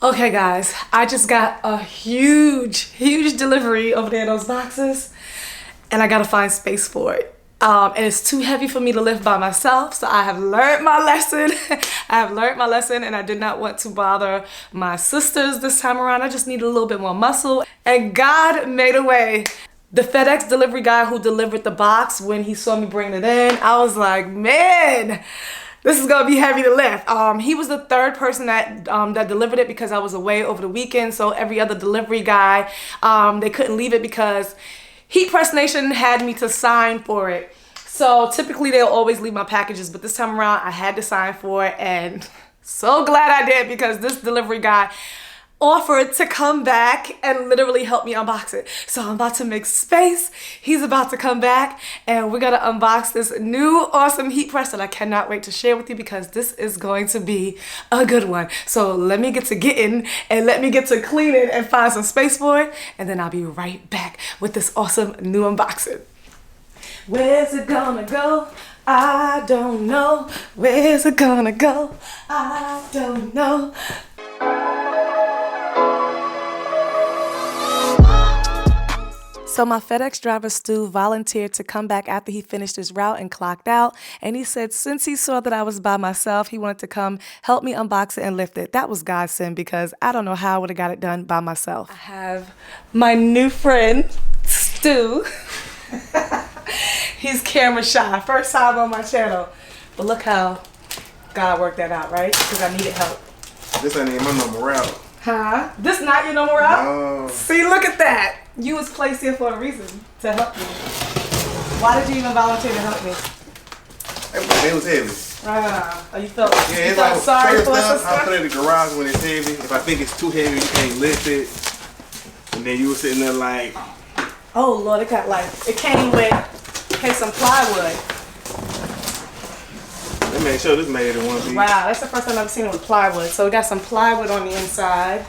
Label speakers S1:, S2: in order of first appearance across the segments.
S1: Okay guys, I just got a huge delivery over there in those boxes and I gotta find space for it. And it's too heavy for me to lift by myself, so I have learned my lesson. And I did not want to bother my sisters this time around. I just needed a little bit more muscle and God made a way. The FedEx delivery guy who delivered the box, when he saw me bring it in, I was like, man, this is gonna be heavy to lift. He was the third person that delivered it because I was away over the weekend. So every other delivery guy, they couldn't leave it because HeatPress Nation had me to sign for it. So typically they'll always leave my packages, but this time around I had to sign for it, and so glad I did because this delivery guy offered to come back and literally help me unbox it. So I'm about to make space. He's about to come back and we're gonna unbox this new awesome heat press that I cannot wait to share with you because this is going to be a good one. So let me get to getting and let me get to cleaning and find some space for it, and then I'll be right back with this awesome new unboxing. Where's it gonna go? I don't know. Where's it gonna go? I don't know. So my FedEx driver, Stu, volunteered to come back after he finished his route and clocked out. And he said since he saw that I was by myself, he wanted to come help me unbox it and lift it. That was godsend because I don't know how I would have got it done by myself. I have my new friend, Stu. He's camera shy. First time on my channel. But look how God worked that out, right? Because I needed help.
S2: This ain't even my number route.
S1: Huh? This not your number route?
S2: No.
S1: See, look at that. You was placed here for a reason, to help me. Why did you even volunteer to help me?
S2: It was heavy.
S1: You felt,
S2: yeah,
S1: you
S2: it's
S1: felt
S2: like
S1: sorry for
S2: stuff.
S1: us?
S2: I put it in the garage when it's heavy. If I think it's too heavy, you can't lift it. And then you were sitting there like...
S1: Oh Lord, it came with some plywood.
S2: Let me make sure this made it in one piece.
S1: Wow, that's the first time I've seen it with plywood. So we got some plywood on the inside.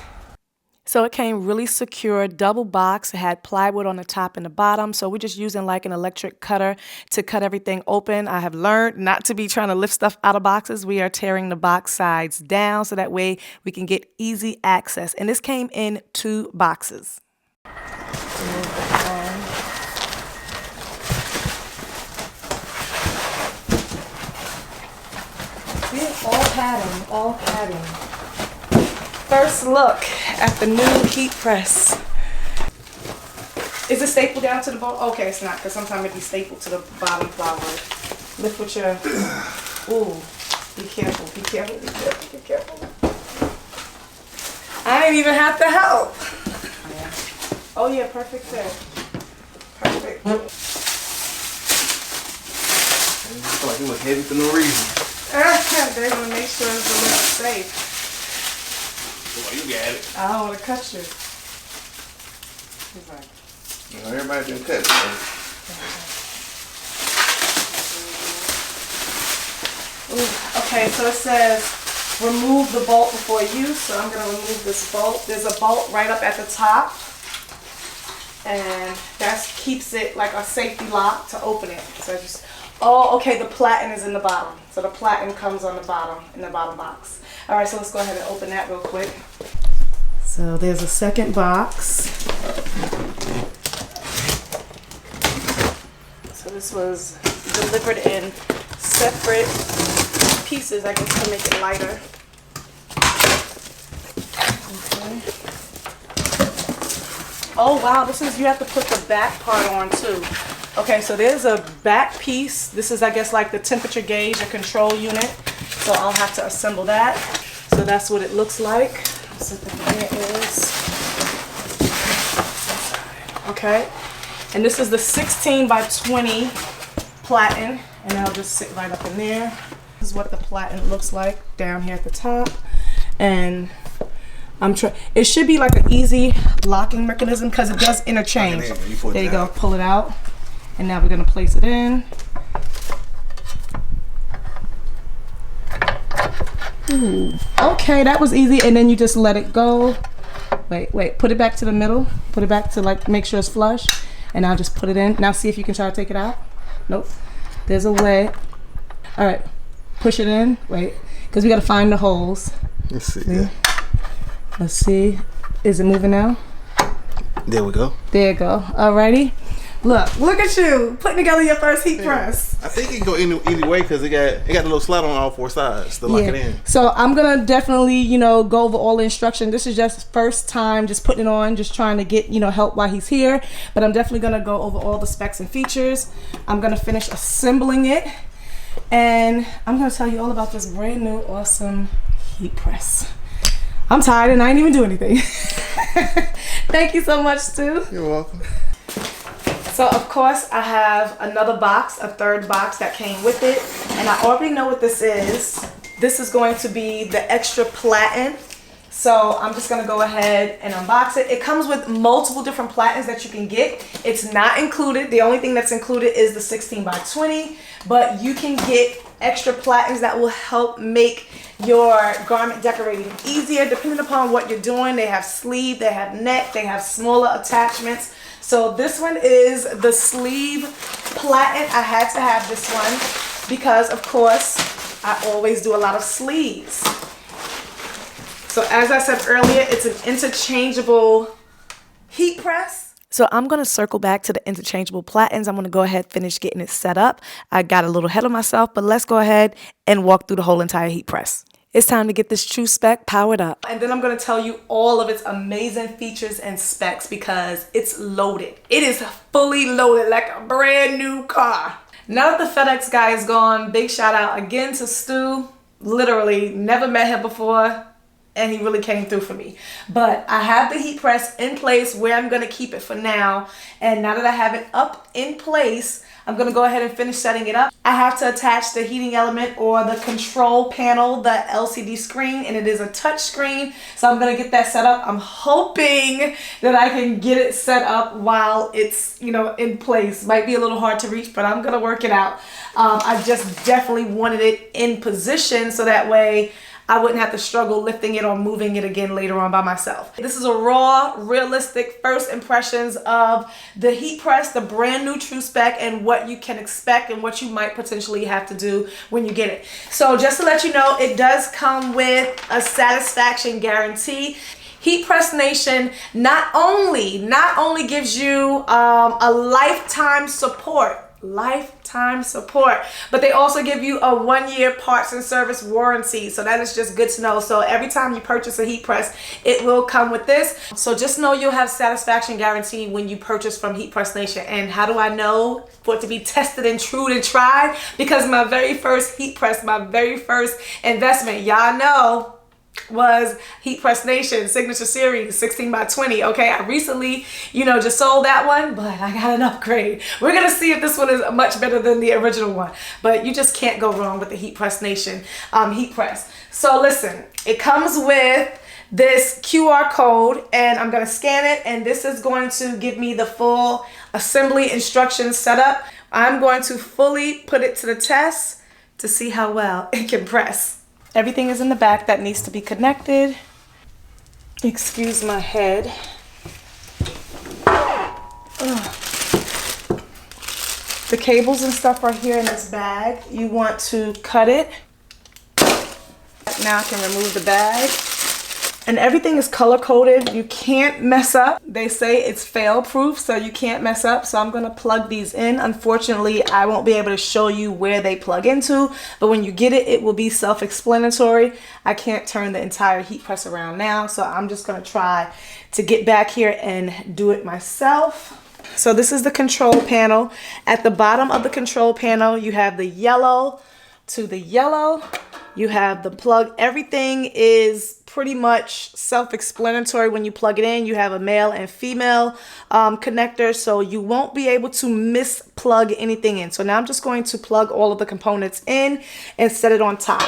S1: So it came really secure, double box. It had plywood on the top and the bottom. So we're just using like an electric cutter to cut everything open. I have learned not to be trying to lift stuff out of boxes. We are tearing the box sides down so that way we can get easy access. And this came in 2 boxes. All padding. First look at the new heat press. Is it stapled down to the bottom? Okay, it's not, because sometimes it be stapled to the bottom plywood. Lift with your, ooh, be careful. I didn't even have to help. Oh yeah, perfect fit. Perfect.
S2: I feel like it was heavy for no reason.
S1: They're going to make sure it's delivered safe.
S2: Well, you got it.
S1: I don't want to cut you. He's like,
S2: everybody's been cut, man.
S1: Okay, so it says remove the bolt before use. So I'm going to remove this bolt. There's a bolt right up at the top. And that keeps it like a safety lock to open it. So just, oh, okay, the platen is in the bottom. So the platen comes on the bottom, in the bottom box. All right, so let's go ahead and open that real quick. So there's a second box. So this was delivered in separate pieces, I guess, to make it lighter. Okay. Oh wow, this is, you have to put the back part on too. Okay, so there's a back piece. This is, I guess, like the temperature gauge or control unit. So I'll have to assemble that. So that's what it looks like. So there is. Okay, and this is the 16 by 20 platen, and I'll just sit right up in there. This is what the platen looks like down here at the top, and it should be like an easy locking mechanism because it does interchange. There you go, pull it out. And now we're gonna place it in. Ooh. Okay, that was easy. And then you just let it go. Wait, put it back to the middle. Put it back to like, make sure it's flush. And I'll just put it in. Now see if you can try to take it out. Nope, there's a way. All right, push it in, wait, because we gotta find the holes.
S2: Let's see. Yeah.
S1: Let's see. Is it moving now?
S2: There we go.
S1: There you go. Alrighty. Look at you putting together your first heat press.
S2: I think it can go any way because it got the little slot on all four sides to lock it in.
S1: So I'm gonna definitely, you know, go over all the instruction. This is just first time just putting it on, just trying to get, you know, help while he's here. But I'm definitely gonna go over all the specs and features. I'm gonna finish assembling it, and I'm gonna tell you all about this brand new awesome heat press. I'm tired and I didn't even do anything. Thank you so much, Stu.
S2: You're welcome.
S1: So of course I have another box, a third box that came with it, and I already know what this is. This is going to be the extra platen. So I'm just gonna go ahead and unbox it. It comes with multiple different platens that you can get. It's not included. The only thing that's included is the 16 by 20, but you can get extra platens that will help make your garment decorating easier depending upon what you're doing. They have sleeve, they have neck, they have smaller attachments. So this one is the sleeve platen. I had to have this one because, of course, I always do a lot of sleeves. So as I said earlier, it's an interchangeable heat press. So I'm going to circle back to the interchangeable platens. I'm going to go ahead and finish getting it set up. I got a little ahead of myself, but let's go ahead and walk through the whole entire heat press. It's time to get this TrueSpec powered up. And then I'm going to tell you all of its amazing features and specs because it's loaded. It is fully loaded like a brand new car. Now that the FedEx guy is gone, big shout out again to Stu. Literally never met him before, and he really came through for me. But I have the heat press in place where I'm going to keep it for now. And now that I have it up in place, I'm going to go ahead and finish setting it up. I have to attach the heating element or the control panel, the LCD screen, and it is a touch screen. So I'm going to get that set up. I'm hoping that I can get it set up while it's, you know, in place. Might be a little hard to reach, but I'm going to work it out. I just definitely wanted it in position so that way I wouldn't have to struggle lifting it or moving it again later on by myself. This is a raw, realistic first impressions of the heat press, the brand new TrueSpec, and what you can expect and what you might potentially have to do when you get it. So just to let you know, it does come with a satisfaction guarantee. HeatPress Nation not only gives you a lifetime support, but they also give you a 1-year parts and service warranty. So that is just good to know. So every time you purchase a heat press, it will come with this. So just know you'll have satisfaction guarantee when you purchase from HeatPress Nation. And how do I know for it to be tested and true and tried? Because my very first heat press, my very first investment, y'all know, was HeatPress Nation Signature Series 16 by 20. Okay, I recently, you know, just sold that one, but I got an upgrade. We're gonna see if this one is much better than the original one, but you just can't go wrong with the HeatPress Nation heat press. So listen, it comes with this QR code, and I'm gonna scan it, and this is going to give me the full assembly instructions set up. I'm going to fully put it to the test to see how well it can press. Everything is in the back that needs to be connected. Excuse my head. Ugh. The cables and stuff are here in this bag. You want to cut it. Now I can remove the bag. And everything is color coded. You can't mess up. They say it's fail proof, so you can't mess up. So I'm gonna plug these in. Unfortunately, I won't be able to show you where they plug into, but when you get it, it will be self-explanatory. I can't turn the entire heat press around now, so I'm just gonna try to get back here and do it myself. So this is the control panel. At the bottom of the control panel, you have the yellow to the yellow. You have the plug. Everything is pretty much self-explanatory when you plug it in. You have a male and female connector, so you won't be able to misplug anything in. So now I'm just going to plug all of the components in and set it on top.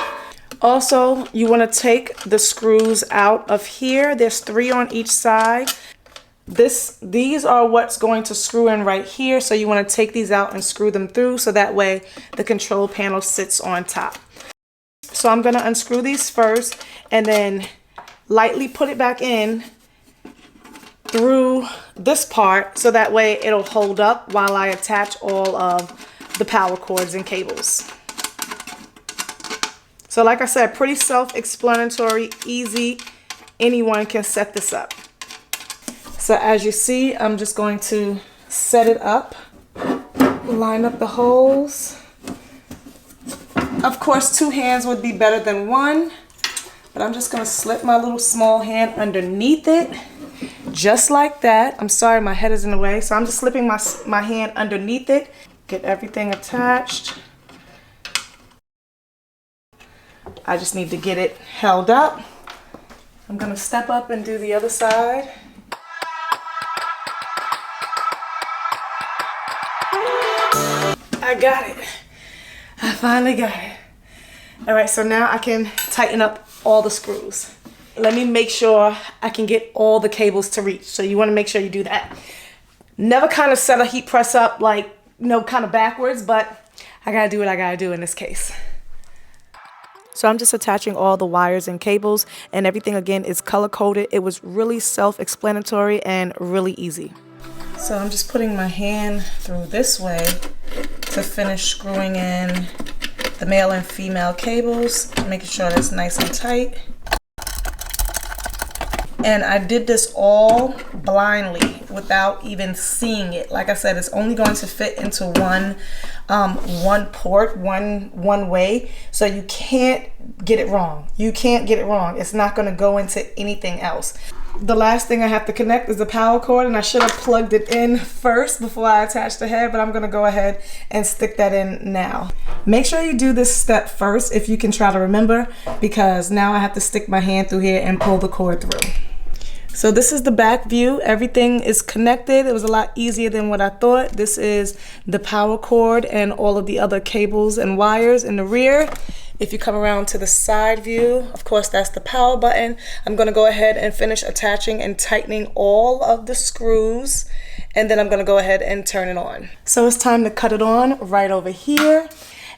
S1: Also, you want to take the screws out of here. There's 3 on each side. These are what's going to screw in right here. So you want to take these out and screw them through so that way the control panel sits on top. So I'm going to unscrew these first and then lightly put it back in through this part so that way it'll hold up while I attach all of the power cords and cables. So like I said, pretty self-explanatory, easy, anyone can set this up. So as you see, I'm just going to set it up, line up the holes. Of course, 2 hands would be better than 1, but I'm just gonna slip my little small hand underneath it, just like that. I'm sorry, my head is in the way. So I'm just slipping my hand underneath it, get everything attached. I just need to get it held up. I'm gonna step up and do the other side. I got it. I finally got it. All right, so now I can tighten up all the screws. Let me make sure I can get all the cables to reach. So you want to make sure you do that. Never kind of set a heat press up like, kind of backwards, but I gotta do what I gotta do in this case. So I'm just attaching all the wires and cables, and everything again is color coded. It was really self-explanatory and really easy. So I'm just putting my hand through this way to finish screwing in the male and female cables, making sure that's nice and tight. And I did this all blindly without even seeing it. Like I said, it's only going to fit into one port, one way. So you can't get it wrong. You can't get it wrong. It's not going to go into anything else. The last thing I have to connect is the power cord, and I should have plugged it in first before I attach the head, but I'm going to go ahead and stick that in now. Make sure you do this step first if you can try to remember, because now I have to stick my hand through here and pull the cord through. So this is the back view. Everything is connected. It was a lot easier than what I thought. This is the power cord and all of the other cables and wires in the rear. If you come around to the side view, of course, that's the power button. I'm gonna go ahead and finish attaching and tightening all of the screws, and then I'm gonna go ahead and turn it on. So it's time to cut it on right over here.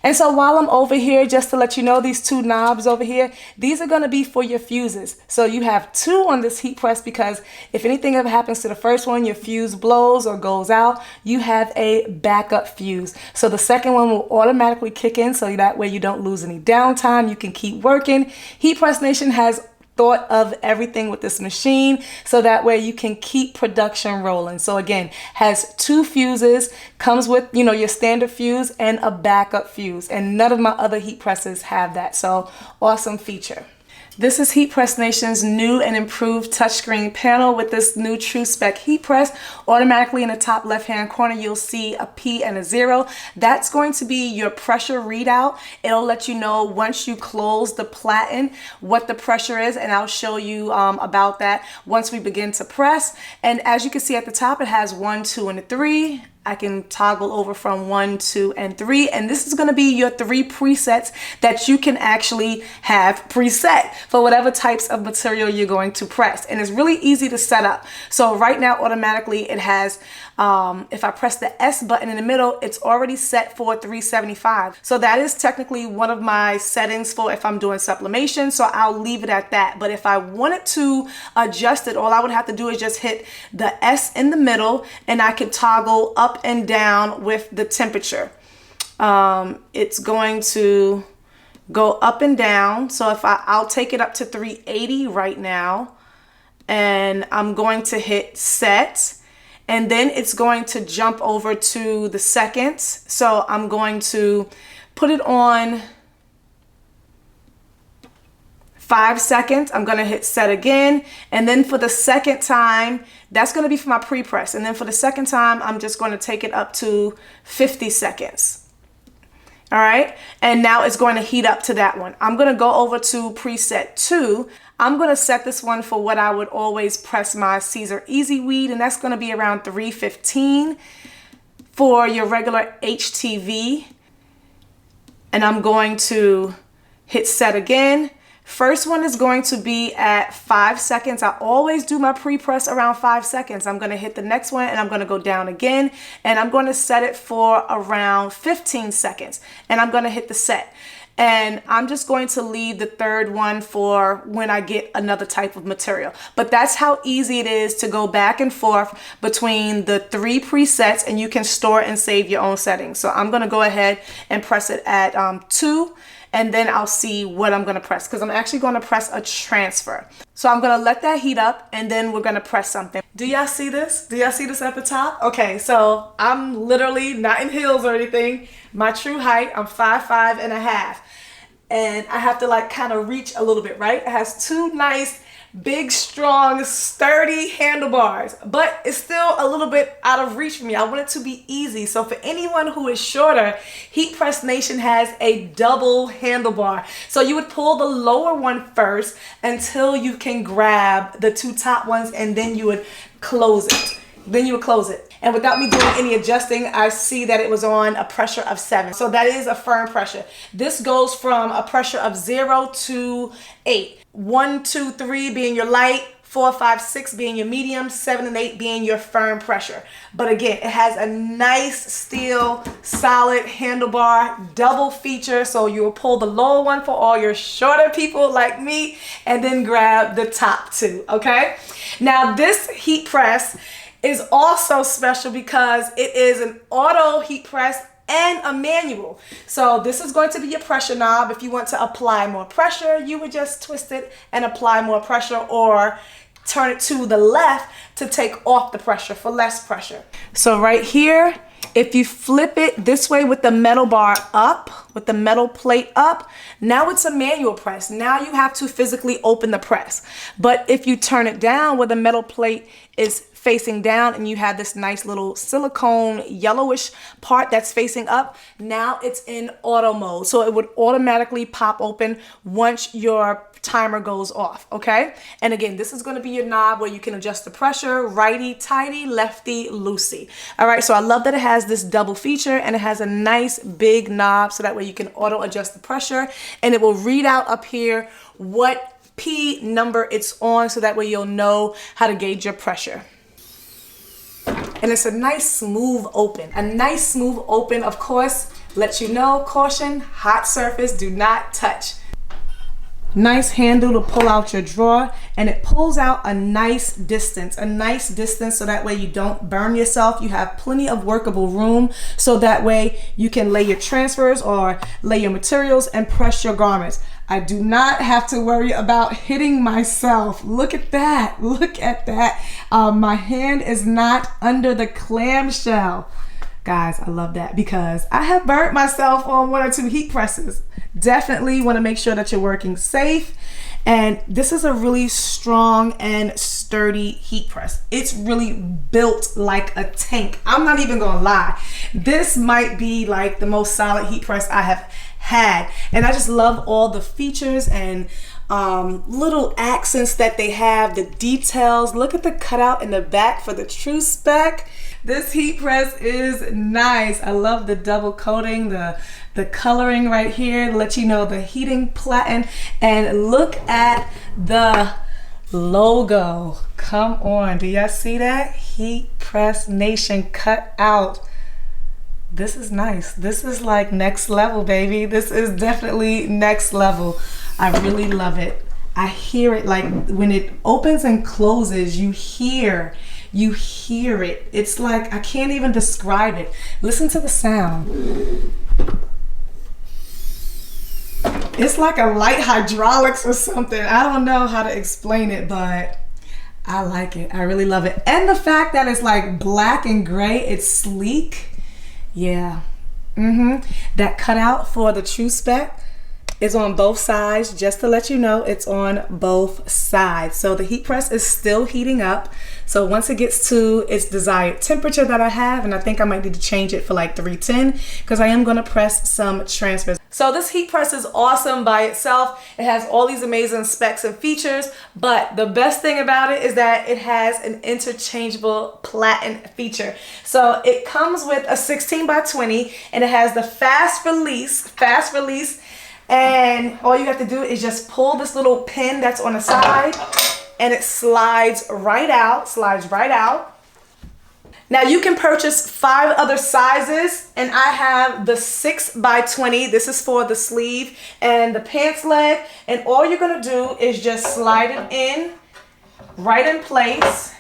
S1: And so while I'm over here, just to let you know, these 2 knobs over here, these are gonna be for your fuses. So you have 2 on this heat press, because if anything ever happens to the first one, your fuse blows or goes out, you have a backup fuse. So the second one will automatically kick in, so that way you don't lose any downtime, you can keep working. Heat Press Nation has thought of everything with this machine, so that way you can keep production rolling. So again, has 2 fuses, comes with your standard fuse and a backup fuse, and none of my other heat presses have that. So awesome feature. This is Heat Press Nation's new and improved touchscreen panel with this new TrueSpec heat press. Automatically in the top left-hand corner, you'll see a P and a 0. That's going to be your pressure readout. It'll let you know once you close the platen what the pressure is, and I'll show you about that once we begin to press. And as you can see at the top, it has 1, 2, and a 3. I can toggle over from 1, 2, and 3, and this is going to be your 3 presets that you can actually have preset for whatever types of material you're going to press. And it's really easy to set up. So right now, automatically it has, if I press the S button in the middle, it's already set for 375. So that is technically one of my settings for if I'm doing sublimation. So I'll leave it at that. But if I wanted to adjust it, all I would have to do is just hit the S in the middle, and I could toggle up and down with the temperature. It's going to go up and down. So if I'll take it up to 380 right now, and I'm going to hit set, and then it's going to jump over to the seconds. So I'm going to put it on 5 seconds. I'm going to hit set again. And then for the second time, that's going to be for my pre-press. And then for the second time, I'm just going to take it up to 50 seconds. All right. And now it's going to heat up to that one. I'm going to go over to preset 2. I'm going to set this one for what I would always press my Caesar Easy Weed. And that's going to be around 315 for your regular HTV. And I'm going to hit set again. First one is going to be at 5 seconds. I always do my pre-press around 5 seconds. I'm going to hit the next one, and I'm going to go down again, and I'm going to set it for around 15 seconds, and I'm going to hit the set. And I'm just going to leave the third one for when I get another type of material. But that's how easy it is to go back and forth between the 3 presets, and you can store and save your own settings. So I'm going to go ahead and press it at 2. and then I'll see what I'm gonna press, because I'm actually gonna press a transfer. So I'm gonna let that heat up, and then we're gonna press something. Do y'all see this? Do y'all see this at the top? Okay, so I'm literally not in heels or anything. My true height, I'm 5'5.5". And I have to like kind of reach a little bit, right? It has two nice, big, strong, sturdy handlebars, but it's still a little bit out of reach for me. I want it to be easy. So for anyone who is shorter, HeatPress Nation has a double handlebar. So you would pull the lower one first until you can grab the two top ones, and then you would close it. And without me doing any adjusting, I see that it was on a pressure of 7. So that is a firm pressure. This goes from a pressure of 0 to 8. 1, 2, 3 being your light, 4, 5, 6 being your medium, 7 and 8 being your firm pressure. But again, it has a nice steel, solid handlebar, double feature. So you will pull the lower one for all your shorter people like me, and then grab the top two, okay? Now this heat press is also special because it is an auto heat press and a manual. So this is going to be your pressure knob. If you want to apply more pressure, you would just twist it and apply more pressure, or turn it to the left to take off the pressure for less pressure. So right here, if you flip it this way with the metal bar up, with the metal plate up, now it's a manual press. Now you have to physically open the press. But if you turn it down where the metal plate is facing down and you have this nice little silicone yellowish part that's facing up, now it's in auto mode. So it would automatically pop open once your timer goes off, okay? And again, this is gonna be your knob where you can adjust the pressure, righty tighty, lefty loosey. All right, so I love that it has this double feature, and it has a nice big knob so that way you can auto adjust the pressure, and it will read out up here what P number it's on, so that way you'll know how to gauge your pressure. And it's a nice smooth open. A nice smooth open, of course, lets you know, caution, hot surface, do not touch. Nice handle to pull out your drawer, and it pulls out a nice distance so that way you don't burn yourself. You have plenty of workable room, so that way you can lay your transfers or lay your materials and press your garments. I do not have to worry about hitting myself. Look at that, look at that. My hand is not under the clamshell. Guys, I love that because I have burnt myself on 1 or 2 heat presses. Definitely want to make sure that you're working safe. And this is a really strong and sturdy heat press. It's really built like a tank. I'm not even gonna lie. This might be like the most solid heat press I have had. And I just love all the features and little accents that they have, the details. Look at the cutout in the back for the TrueSpec. This heat press is nice. I love the double coating, the coloring right here to let you know the heating platen. And look at the logo. Come on, do y'all see that? HeatPress Nation cut out. This is nice. This is like next level, baby. This is definitely next level. I really love it. I hear it, like when it opens and closes, you hear it. It's like, I can't even describe it. Listen to the sound. It's like a light hydraulics or something. I don't know how to explain it, but I like it. I really love it. And the fact that it's like black and gray, it's sleek. Yeah. That cutout for the TrueSpec is on both sides. Just to let you know, it's on both sides. So the heat press is still heating up. So once it gets to its desired temperature that I have, and I think I might need to change it for like 310, because I am going to press some transfers. So this heat press is awesome by itself. It has all these amazing specs and features, but the best thing about it is that it has an interchangeable platen feature. So it comes with a 16 by 20, and it has the fast release, and all you have to do is just pull this little pin that's on the side, and it slides right out. Now you can purchase 5 other sizes, and I have the 6 by 20. This is for the sleeve and the pants leg, and all you're gonna do is just slide it in right in place,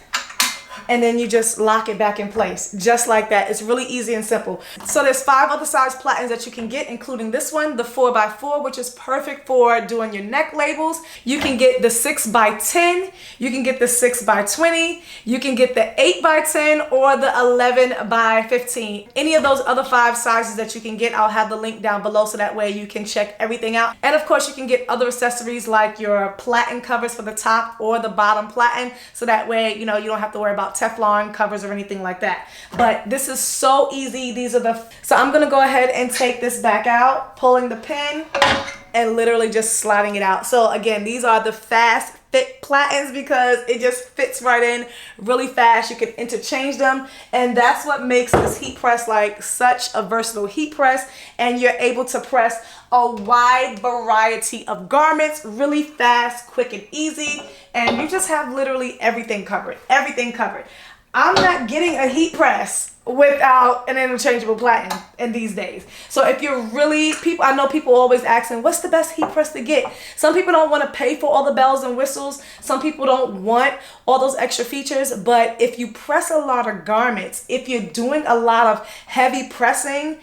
S1: and then you just lock it back in place, just like that. It's really easy and simple. So there's 5 other size platens that you can get, including this one, the 4x4, which is perfect for doing your neck labels. You can get the 6x10, you can get the 6x20, you can get the 8x10 or the 11x15. Any of those other 5 sizes that you can get, I'll have the link down below so that way you can check everything out. And of course you can get other accessories like your platen covers for the top or the bottom platen, so that way you know you don't have to worry about Teflon covers or anything like that. But this is so easy. So I'm gonna go ahead and take this back out, pulling the pin and literally just sliding it out. So again, these are the fast fit platens because it just fits right in really fast. You can interchange them, and that's what makes this heat press like such a versatile heat press. And you're able to press a wide variety of garments really fast, quick, and easy. And you just have literally everything covered. Everything covered. I'm not getting a heat press without an interchangeable platen in these days. So if you're really, I know people always asking, what's the best heat press to get? Some people don't want to pay for all the bells and whistles. Some people don't want all those extra features. But if you press a lot of garments, if you're doing a lot of heavy pressing,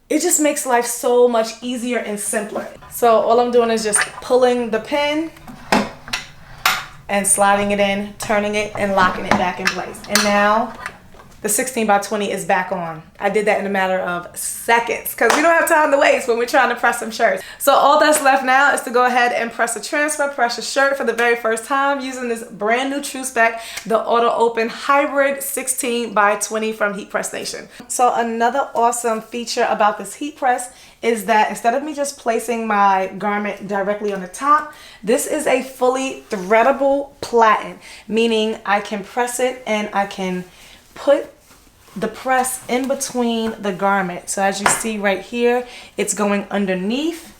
S1: it just makes life so much easier and simpler. So all I'm doing is just pulling the pin and sliding it in, turning it and locking it back in place. And now the 16x20 is back on. I did that in a matter of seconds because we don't have time to waste when we're trying to press some shirts. So all that's left now is to go ahead and press a transfer, press a shirt for the very first time using this brand new TrueSpec, the Auto Open Hybrid 16x20 from HeatPress Nation. So another awesome feature about this heat press is that instead of me just placing my garment directly on the top, this is a fully threadable platen, meaning I can press it and I can put the press in between the garment. So as you see right here, it's going underneath,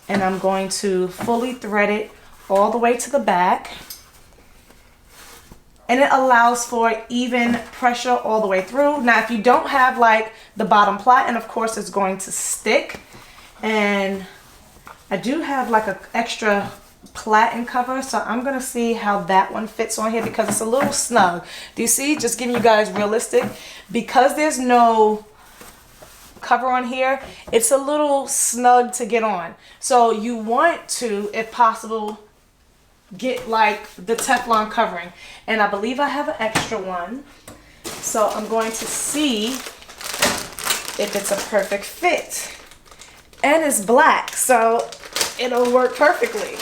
S1: and I'm going to fully thread it all the way to the back. And it allows for even pressure all the way through. Now, if you don't have like the bottom platen, of course it's going to stick. And I do have like an extra platen cover, so I'm gonna see how that one fits on here because it's a little snug. Do you see? Just giving you guys realistic, because there's no cover on here, it's a little snug to get on. So you want to, if possible, get like the Teflon covering, and I believe I have an extra one, so I'm going to see if it's a perfect fit. And it's black, so it'll work perfectly.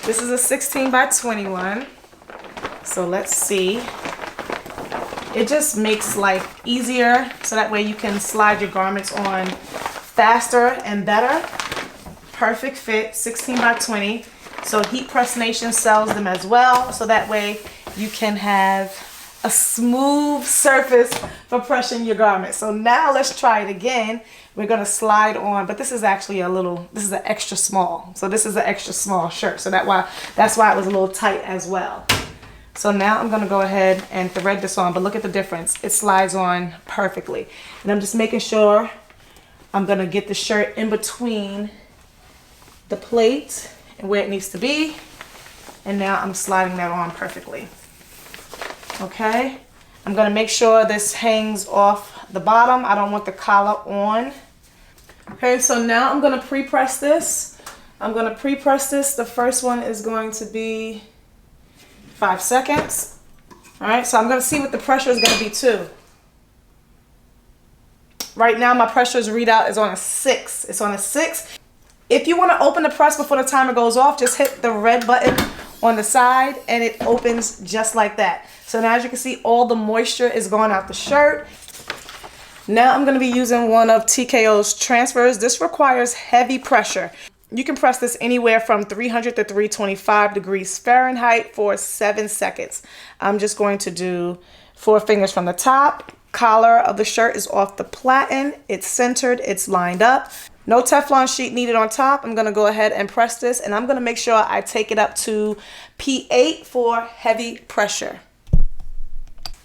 S1: This is a 16x21, so let's see. It just makes life easier, so that way you can slide your garments on faster and better. Perfect fit, 16x20. So HeatPress Nation sells them as well, so that way you can have a smooth surface for pressing your garment. So now let's try it again. We're gonna slide on, but this is actually this is an extra small. So this is an extra small shirt. So that's why it was a little tight as well. So now I'm gonna go ahead and thread this on, but look at the difference. It slides on perfectly. And I'm just making sure I'm gonna get the shirt in between the plate and where it needs to be. And now I'm sliding that on perfectly. Okay, I'm gonna make sure this hangs off the bottom. I don't want the collar on. Okay, so now I'm gonna pre-press this. The first one is going to be 5 seconds. All right, so I'm gonna see what the pressure is gonna be too. Right now my pressure's readout is on a 6. It's on a 6. If you wanna open the press before the timer goes off, just hit the red button on the side and it opens just like that. So now as you can see, all the moisture is going out the shirt. Now I'm going to be using one of TKO's transfers. This requires heavy pressure. You can press this anywhere from 300 to 325 degrees Fahrenheit for 7 seconds. I'm just going to do 4 fingers from the top. Collar of the shirt is off the platen. It's centered. It's lined up. No Teflon sheet needed on top. I'm going to go ahead and press this, and I'm going to make sure I take it up to P8 for heavy pressure.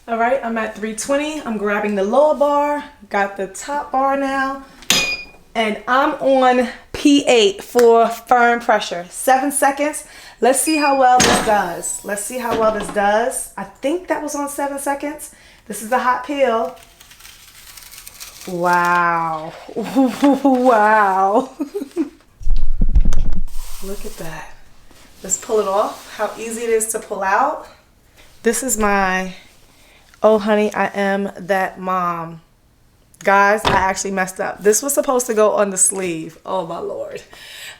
S1: All right, I'm at 320. I'm grabbing the lower bar, got the top bar now, and I'm on P8. P8 for firm pressure. 7 seconds. Let's see how well this does. Let's see how well this does. I think that was on 7 seconds. This is the hot peel. Wow. Wow. Look at that. Let's pull it off. How easy it is to pull out. This is my Oh Honey, I Am That Mom. Guys, I actually messed up. This was supposed to go on the sleeve. Oh my Lord.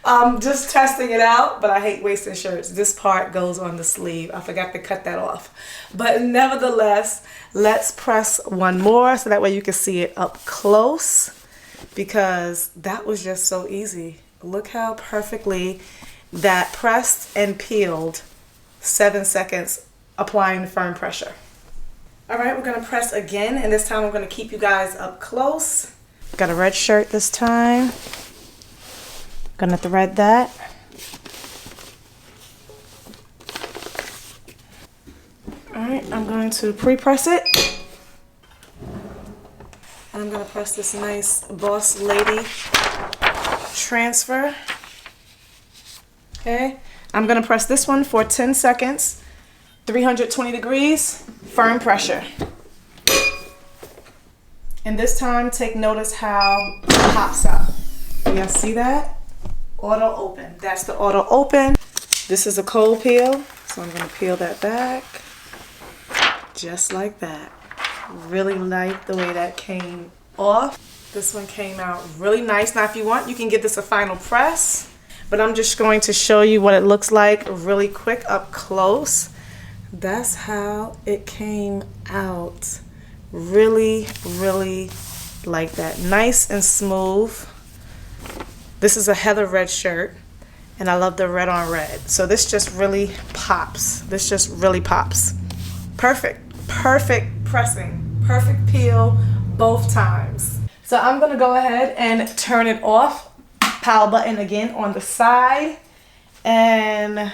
S1: I'm just testing it out, but I hate wasting shirts. This part goes on the sleeve. I forgot to cut that off. But nevertheless, let's press one more so that way you can see it up close, because that was just so easy. Look how perfectly that pressed and peeled. 7 seconds applying the firm pressure. All right, we're gonna press again, and this time I'm gonna keep you guys up close. Got a red shirt this time. Gonna thread that. All right, I'm going to pre-press it. And I'm gonna press this nice Boss Lady transfer. Okay, I'm gonna press this one for 10 seconds, 320 degrees, firm pressure. And this time, take notice how it pops up. You guys see that? Auto open. That's the auto open. This is a cold peel, so I'm gonna peel that back. Just like that. Really like the way that came off. This one came out really nice. Now, if you want, you can give this a final press, but I'm just going to show you what it looks like really quick up close. That's how it came out. Really, really like that. Nice and smooth. This is a heather red shirt, and I love the red on red. So this just really pops. This just really pops. Perfect. Perfect pressing. Perfect peel both times. So I'm gonna go ahead and turn it off. Power button again on the side. And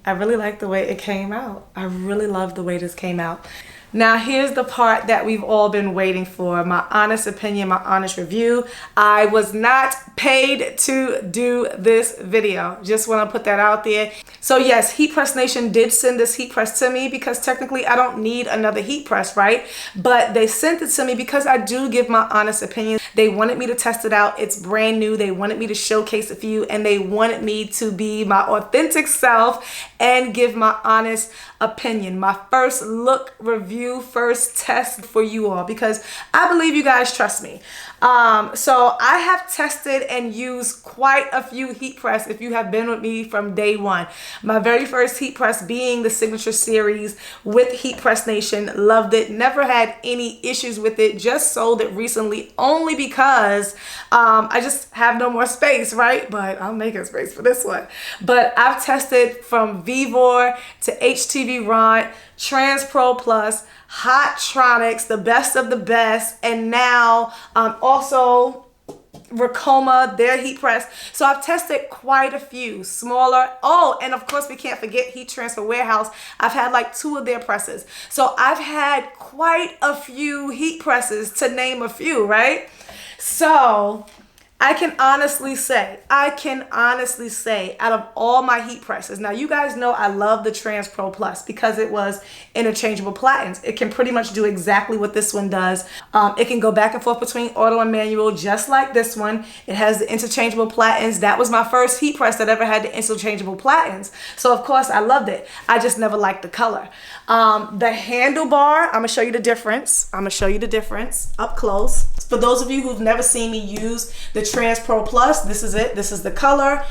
S1: I really like the way it came out. I really love the way this came out. Now here's the part that we've all been waiting for. My honest opinion, my honest review. I was not paid to do this video. Just want to put that out there. So yes, HeatPress Nation did send this heat press to me because technically I don't need another heat press, right? But they sent it to me because I do give my honest opinion. They wanted me to test it out. It's brand new. They wanted me to showcase a few, and they wanted me to be my authentic self and give my honest opinion. My first look review, first test for you all, because I believe you guys trust me. So I have tested and used quite a few heat press if you have been with me from day one. My very first heat press being the Signature series with HeatPress Nation. Loved it. Never had any issues with it. Just sold it recently only because I just have no more space, right? But I'm making space for this one. But I've tested from Vivor to HTV Ron, Trans Pro Plus, Hottronics, the best of the best, and now also Ricoma, their heat press. So I've tested quite a few smaller. Oh, and of course we can't forget Heat Transfer Warehouse. I've had like 2 of their presses. So I've had quite a few heat presses, to name a few, right? So I can honestly say, out of all my heat presses, now you guys know I love the Trans Pro Plus because it was interchangeable platens. It can pretty much do exactly what this one does. It can go back and forth between auto and manual, just like this one. It has the interchangeable platens. That was my first heat press that ever had the interchangeable platens. So of course I loved it. I just never liked the color. The handlebar, I'm gonna show you the difference. Up close. For those of you who've never seen me use the Trans Pro Plus, this is it. This is the color.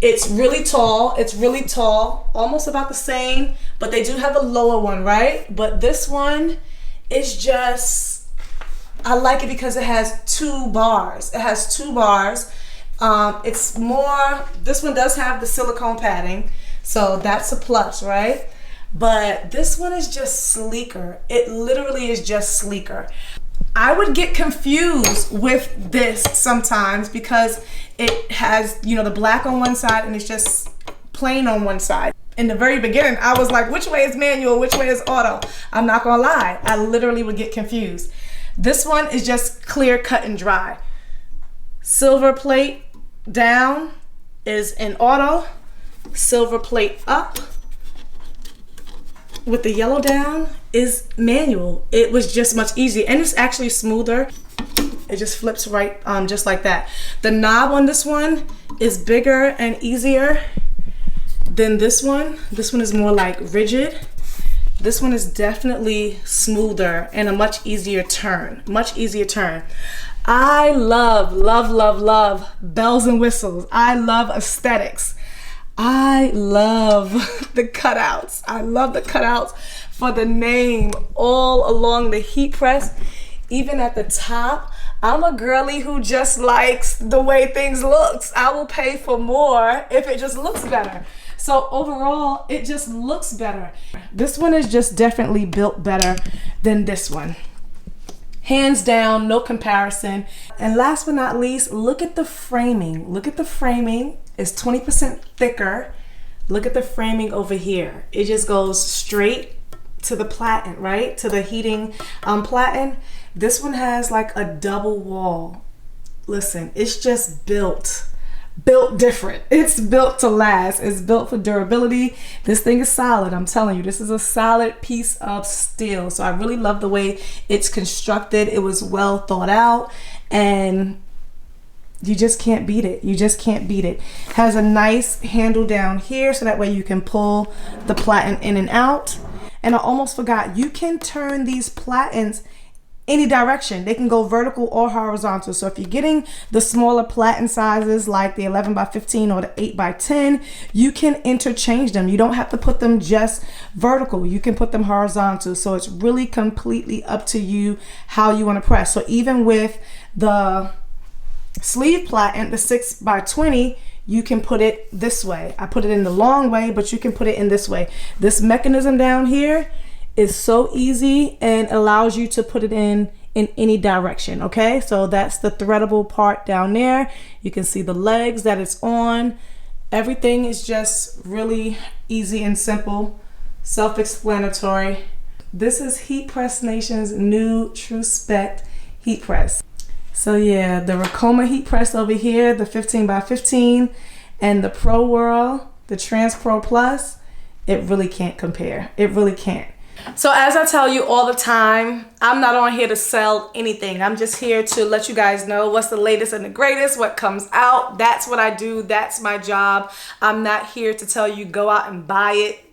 S1: It's really tall. Almost about the same, but they do have a lower one, right? But this one is just, I like it because it has 2 bars. It's more, this one does have the silicone padding, so that's a plus, right? But this one is just sleeker. It literally is just sleeker. I would get confused with this sometimes because it has, you know, the black on one side and it's just plain on one side. In the very beginning, I was like, which way is manual, which way is auto? I'm not gonna lie, I literally would get confused. This one is just clear, cut, and dry. Silver plate, down is in auto, silver plate up with the yellow down is manual. It was just much easier, and it's actually smoother. It just flips right just like that. The knob on this one is bigger and easier than this one. This one is more like rigid. This one is definitely smoother and a much easier turn. I love, love, love, love bells and whistles. I love aesthetics. I love the cutouts. I love the cutouts for the name all along the heat press. Even at the top, I'm a girly who just likes the way things looks. I will pay for more if it just looks better. So overall, it just looks better. This one is just definitely built better than this one. Hands down, no comparison. And last but not least, look at the framing. Look at the framing. It's 20% thicker. Look at the framing over here. It just goes straight to the platen, right? To the heating platen. This one has like a double wall. Listen, it's just built different. It's built to last. It's built for durability. This thing is solid. I'm telling you, this is a solid piece of steel. So I really love the way it's constructed. It was well thought out, and you just can't beat it. You just can't beat it. Has a nice handle down here, so that way you can pull the platen in and out. And I almost forgot, you can turn these platens any direction. They can go vertical or horizontal. So if you're getting the smaller platen sizes like the 11 by 15 or the 8 by 10, you can interchange them. You don't have to put them just vertical. You can put them horizontal. So it's really completely up to you how you want to press. So even with the sleeve platen, the 6 by 20, you can put it this way. I put it in the long way, but you can put it in this way. This mechanism down here is so easy and allows you to put it in any direction. Okay, so that's the threadable part down there. You can see the legs that it's on. Everything is just really easy and simple, self-explanatory. This is HeatPress Nation's new TrueSpec heat press. So yeah, the Ricoma heat press over here, the 15 by 15, and the Pro Whirl, the Trans Pro Plus, it really can't compare. It really can't. So as I tell you all the time, I'm not on here to sell anything. I'm just here to let you guys know what's the latest and the greatest, what comes out. That's what I do. That's my job. I'm not here to tell you go out and buy it.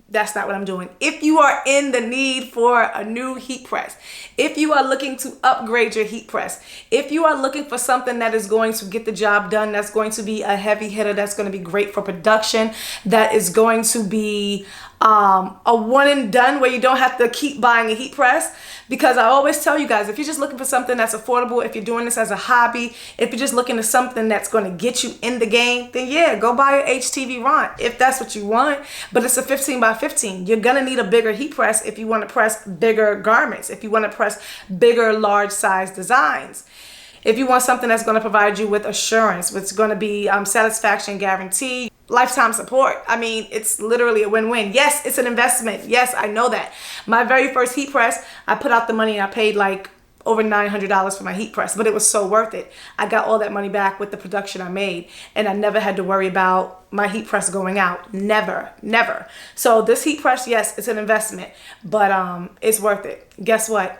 S1: That's not what I'm doing. If you are in the need for a new heat press, if you are looking to upgrade your heat press, if you are looking for something that is going to get the job done, that's going to be a heavy hitter, that's going to be great for production, that is going to be a one and done where you don't have to keep buying a heat press. Because I always tell you guys, if you're just looking for something that's affordable, if you're doing this as a hobby, if you're just looking for something that's going to get you in the game, then yeah, go buy an HTV Ront if that's what you want. But it's a 15 by 15. You're going to need a bigger heat press if you want to press bigger garments, if you want to press bigger, large size designs. If you want something that's going to provide you with assurance, what's going to be satisfaction guarantee, lifetime support. I mean, it's literally a win-win. Yes, it's an investment. Yes, I know that. My very first heat press, I put out the money and I paid like over $900 for my heat press, but it was so worth it. I got all that money back with the production I made, and I never had to worry about my heat press going out. Never, never. So this heat press, yes, it's an investment, but it's worth it. Guess what?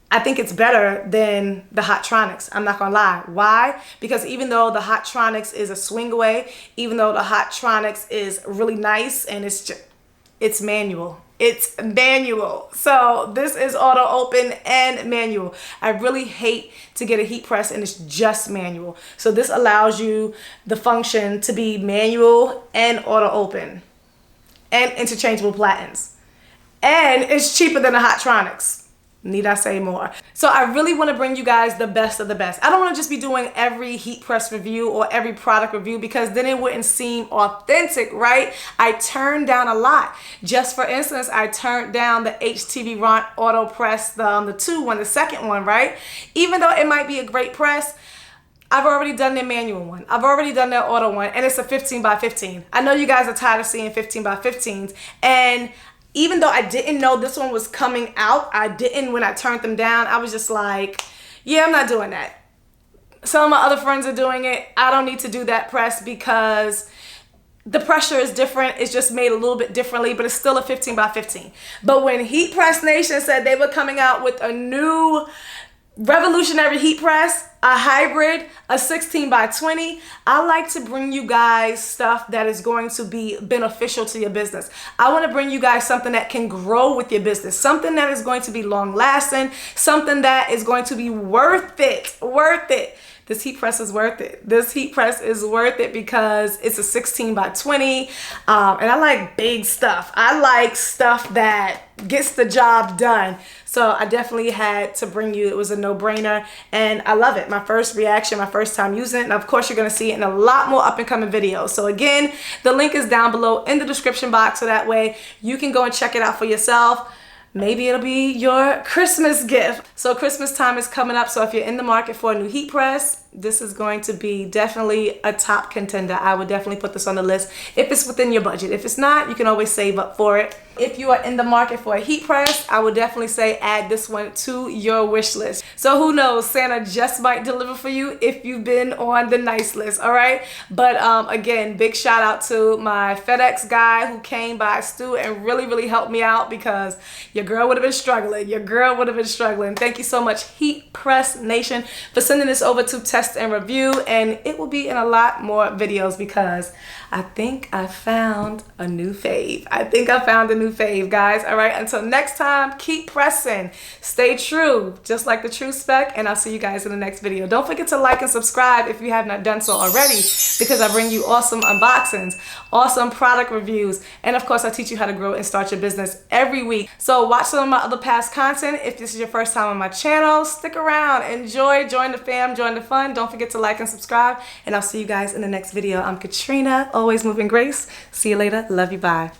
S1: I think it's better than the Hottronics. I'm not gonna lie. Why? Because even though the Hottronics is a swing away, even though the Hottronics is really nice and it's manual. It's manual. So this is auto open and manual. I really hate to get a heat press and it's just manual. So this allows you the function to be manual and auto open and interchangeable platens. And it's cheaper than the Hottronics. Need I say more? So I really want to bring you guys the best of the best. I don't want to just be doing every heat press review or every product review because then it wouldn't seem authentic, right? I turned down a lot. Just for instance, I turned down the HTV Ront Auto Press, the second one, right? Even though it might be a great press, I've already done their manual one. I've already done their auto one, and it's a 15 by 15. I know you guys are tired of seeing 15 by 15s, and even though I didn't know this one was coming out, when I turned them down, I was just like, yeah, I'm not doing that. Some of my other friends are doing it. I don't need to do that press because the pressure is different. It's just made a little bit differently, but it's still a 15 by 15. But when HeatPress Nation said they were coming out with a new revolutionary heat press, a hybrid, a 16 by 20, I like to bring you guys stuff that is going to be beneficial to your business. I want to bring you guys something that can grow with your business, something that is going to be long lasting, something that is going to be worth it. This heat press is worth it. This heat press is worth it because it's a 16 by 20. And I like big stuff. I like stuff that gets the job done. So I definitely had to bring you, it was a no-brainer, and I love it. My first reaction, my first time using it, and of course you're gonna see it in a lot more up-and-coming videos. So again, the link is down below in the description box, so that way you can go and check it out for yourself. Maybe it'll be your Christmas gift. So Christmas time is coming up, so if you're in the market for a new heat press, this is going to be definitely a top contender. I would definitely put this on the list if it's within your budget. If it's not, you can always save up for it. If you are in the market for a heat press, I would definitely say add this one to your wish list. So who knows, Santa just might deliver for you if you've been on the nice list, all right? But again, big shout out to my FedEx guy who came by, Stu, and really helped me out because your girl would have been struggling. Thank you so much, HeatPress Nation, for sending this over to test and review, and it will be in a lot more videos because I think I found a new fave. Guys. All right, until next time, keep pressing, stay true, just like the TrueSpec, and I'll see you guys in the next video. Don't forget to like and subscribe if you have not done so already, because I bring you awesome unboxings, awesome product reviews, and of course I teach you how to grow and start your business every week. So watch some of my other past content. If this is your first time on my channel, stick around, enjoy, join the fam, join the fun. Don't forget to like and subscribe, and I'll see you guys in the next video. I'm Katrina, always moving grace. See you later. Love you. Bye.